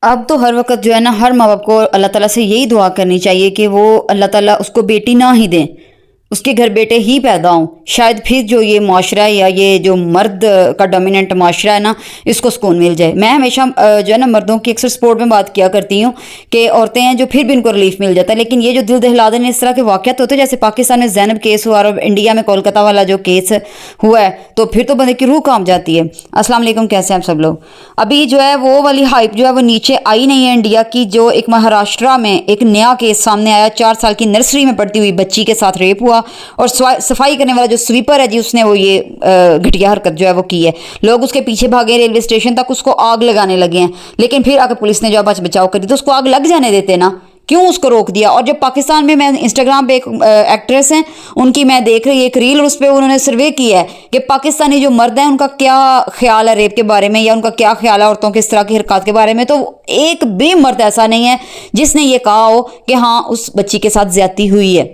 अब तो हर वक्त जो है ना, हर माँ बाप को अल्लाह ताला से यही दुआ करनी चाहिए कि वो अल्लाह ताला उसको बेटी ना ही दें, उसके घर बेटे ही पैदा हों। शायद फिर जो ये माशरा है या ये जो मर्द का डोमिनेंट माशरा है ना, इसको सुकून मिल जाए। मैं हमेशा जो है ना मर्दों की अक्सर सपोर्ट में बात किया करती हूँ कि औरतें हैं जो फिर भी उनको रिलीफ मिल जाता है, लेकिन ये जो दिल दहला देने इस तरह के वाक़यात होते हैं, जैसे पाकिस्तान में ज़ैनब केस हुआ और इंडिया में कोलकाता वाला जो केस हुआ है, तो फिर तो बंदे की रूह कांप जाती है। अस्सलाम वालेकुम, कैसे हैं आप सब लोग? अभी जो है वो वाली हाइप जो है वो नीचे आई नहीं है इंडिया की। जो एक महाराष्ट्र में एक नया केस सामने आया, 4 साल की नर्सरी में पढ़ती हुई बच्ची के साथ रेप हुआ और सफाई करने वाला जो स्वीपर है जी, उसने वो ये घटिया हरकत जो है वो की है। लोग उसके पीछे भागे, रेलवे स्टेशन तक उसको आग लगाने लगे हैं, लेकिन फिर अगर पुलिस ने जो बचाव करी तो उसको आग लग जाने देते ना, क्यों उसको रोक दिया? और जब पाकिस्तान में, मैं इंस्टाग्राम पे एक एक्ट्रेस हैं उनकी मैं देख रही एक रील, उस पर उन्होंने सर्वे किया है कि पाकिस्तानी जो मर्द हैं उनका क्या ख्याल है रेप के बारे में, या उनका क्या ख्याल है औरतों के इस तरह की हरकत के बारे में। तो एक भी मर्द ऐसा नहीं है जिसने ये कहा हो कि हाँ उस बच्ची के साथ ज्यादती हुई है,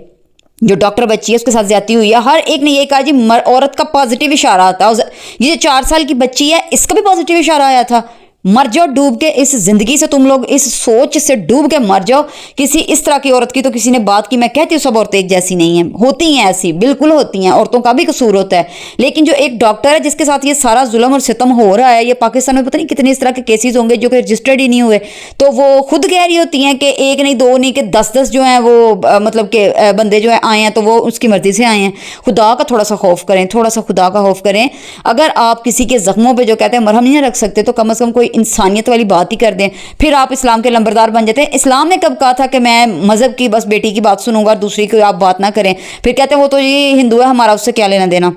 जो डॉक्टर बच्ची है उसके साथ ज्यादती हुई है। हर एक ने ये कहा जी औरत का पॉजिटिव इशारा आता है। ये जो 4 साल की बच्ची है इसका भी पॉजिटिव इशारा आया था। मर जाओ डूब के इस जिंदगी से, तुम लोग इस सोच से डूब के मर जाओ। किसी इस तरह की औरत की तो किसी ने बात की, मैं कहती हूँ सब औरतें एक जैसी नहीं हैं, होती हैं ऐसी, बिल्कुल होती हैं, औरतों का भी कसूर होता है। लेकिन जो एक डॉक्टर है जिसके साथ ये सारा जुल्म और सितम हो रहा है, ये पाकिस्तान में पता नहीं कितने इस तरह के केसेस होंगे जो कि रजिस्टर्ड ही नहीं हुए, तो वो खुद कह रही होती हैं कि एक नहीं, दो नहीं, कि 10-10 जो हैं वो मतलब के बंदे जो है आए हैं तो वो उसकी मर्जी से आए हैं। खुदा का थोड़ा सा खौफ करें, थोड़ा सा खुदा का खौफ करें। अगर आप किसी के जख्मों पर जो कहते हैं मरहम नहीं रख सकते, तो कम से कम कोई इंसानियत वाली बात ही कर दें, फिर आप इस्लाम के लंबरदार बन जाते हैं। इस्लाम ने कब कहा था कि मैं मजहब की बस बेटी की बात सुनूंगा और दूसरी की आप बात ना करें? फिर कहते हैं वो तो ये हिंदू है, हमारा उससे क्या लेना देना।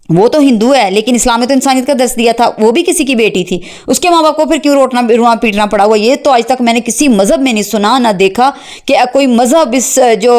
वो तो हिंदू है, लेकिन इस्लाम ने तो इंसानियत का दर्ज दिया था, वो भी किसी की बेटी थी। उसके माँ बाप को फिर क्यों रोना पीटना पड़ा हुआ? ये तो आज तक मैंने किसी मज़हब में नहीं सुना ना देखा कि कोई मज़हब इस जो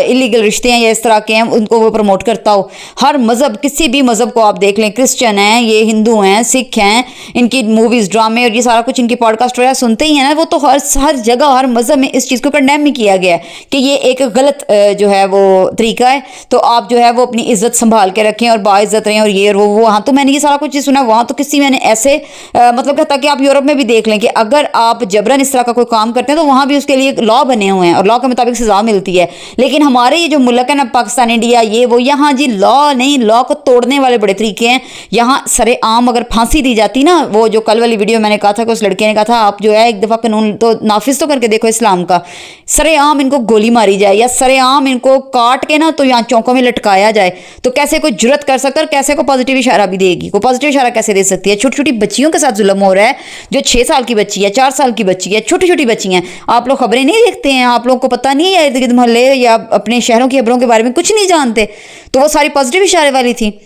इलीगल रिश्ते हैं या इस तरह के हैं उनको वो प्रमोट करता हो। हर मज़हब, किसी भी मज़हब को आप देख लें, क्रिश्चियन हैं, ये हिंदू हैं, सिख हैं, इनकी मूवीज़, ड्रामे और ये सारा कुछ, इनकी पॉडकास्ट वगैरह सुनते ही हैं ना, वो तो हर जगह हर मज़हब में इस चीज़ को कंडेम ही किया गया है कि ये एक गलत जो है वो तरीका है। तो आप जो है वो अपनी इज्जत संभाल के रखें और बाइज्जत रहे और ये और वो। वहाँ तो मैंने ये सारा कुछ सुना, वहाँ तो किसी मैंने ऐसे मतलब कहता कि आप यूरोप में भी देख लें कि अगर आप जबरन इस तरह का कोई काम करते हैं तो वहाँ भी उसके लिए लॉ बने हुए हैं और लॉ के मुताबिक सजा मिलती है। लेकिन हमारे ये जो मुल्क है ना, पाकिस्तान, इंडिया, ये वो, यहाँ जी लॉ नहीं, लॉ को तोड़ने वाले बड़े तरीके हैं। यहाँ सरेआम अगर फांसी दी जाती ना, वो जो कल वाली वीडियो मैंने कहा था कि उस लड़के ने कहा था आप जो है एक दफ़ा कानून तो नाफिज तो करके देखो इस्लाम का, सरेआम इनको गोली मारी जाए या सरेआम इनको काट के ना तो यहाँ चौकों में लटकाया जाए, तो कैसे कोई जुर्रत कर सकता है? और कैसे को पॉजिटिव इशारा भी देगी? को पॉजिटिव इशारा कैसे दे सकती है? छोटी छोटी बच्चियों के साथ जुल्म हो रहा है, जो 6 साल की बच्ची है, 4 साल की बच्ची है, छोटी छोटी बच्ची हैं। आप लोग खबरें नहीं देखते हैं? आप लोगों को पता नहीं है या इर्द गिर्द मोहल्ले या अपने शहरों की खबरों के बारे में कुछ नहीं जानते? तो वो सारी पॉजिटिव इशारे वाली थी,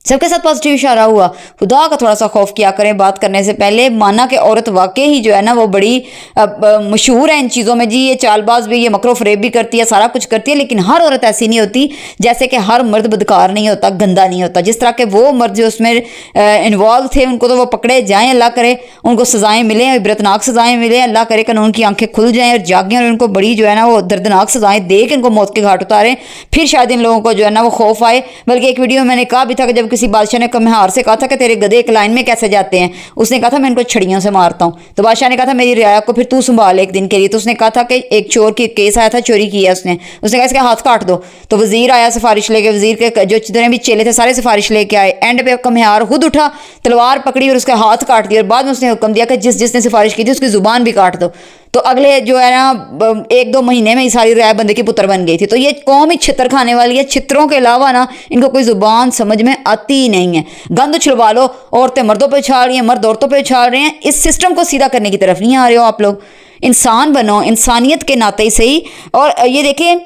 सबके साथ पॉजिटिव इशारा हुआ। खुदा का थोड़ा सा खौफ किया करें बात करने से पहले। माना कि औरत वाकई ही जो है ना वो बड़ी मशहूर है इन चीज़ों में जी, ये चालबाज भी, ये मकरो फरेब भी करती है, सारा कुछ करती है, लेकिन हर औरत ऐसी नहीं होती। जैसे कि हर मर्द बदकार नहीं होता, गंदा नहीं होता। जिस तरह के वो मर्द जो उसमें इन्वॉल्व थे उनको तो वो पकड़े जाएँ, अल्लाह करे उनको सज़ाएँ मिलें, इबरतनाक सज़ाएँ मिलें, अल्लाह करे कानून की आंखें खुल जाएँ और जागें और उनको बड़ी जो है ना वो दर्दनाक सज़ाएँ दे के इनको मौत के घाट उतारें। फिर शायद इन लोगों को जो है ना वो खौफ आए। बल्कि एक वीडियो में मैंने कहा भी था कि जब किसी बादशाह ने कमहार से कहा था कि तेरे गधे एक लाइन में कैसे जाते हैं, उसने कहा था मैं इनको छड़ियों से मारता हूँ। तो बादशाह ने कहा था मेरी रियाया को फिर तू संभाल एक दिन के लिए। तो उसने कहा था कि एक चोर की केस आया था, चोरी किया उसने कहा इसका हाथ काट दो। तो वजीर आया सिफारिश लेके, वजीर के जो जितने भी चेले थे सारे सिफारिश लेके आए। एंड पे कमहार खुद उठा, तलवार पकड़ी और उसका हाथ काट दिया। और बाद में उसने हुक्म दिया कि जिसने सिफारिश की थी उसकी जुबान भी काट दो। तो अगले जो है ना 1-2 महीने में ही सारी रियाया बंदे की पुत्र बन गई थी। तो ये कौम ही छितर खाने वाली है। छितरों के अलावा ना इनको कोई जुबान समझ में आती ही नहीं है। गंद उछलवा लो, औरतें मर्दों पे उछाल रही हैं, मर्द औरतों पे उछाल रहे हैं। इस सिस्टम को सीधा करने की तरफ नहीं आ रहे हो आप लोग। इंसान बनो, इंसानियत के नाते से ही। और ये देखिए,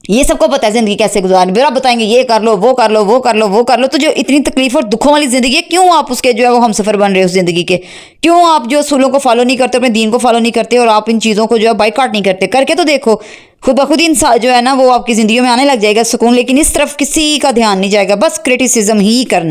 ये सबको पता है ज़िंदगी कैसे गुजारनी। फिर आप बताएंगे ये कर लो, वो कर लो, वो कर लो, वो कर लो। तो जो इतनी तकलीफ और दुखों वाली ज़िंदगी है, क्यों आप उसके जो है वो हमसफ़र बन रहे हो उस ज़िंदगी के? क्यों आप जो असूलों को फॉलो नहीं करते, अपने दीन को फॉलो नहीं करते और आप इन चीज़ों को जो है बाइकआउट नहीं करते? करके तो देखो, खुद ब खुद इंसान जो है ना वो आपकी ज़िंदगी में आने लग जाएगा सुकून। लेकिन इस तरफ किसी का ध्यान नहीं जाएगा, बस क्रिटिसिज्म ही करना।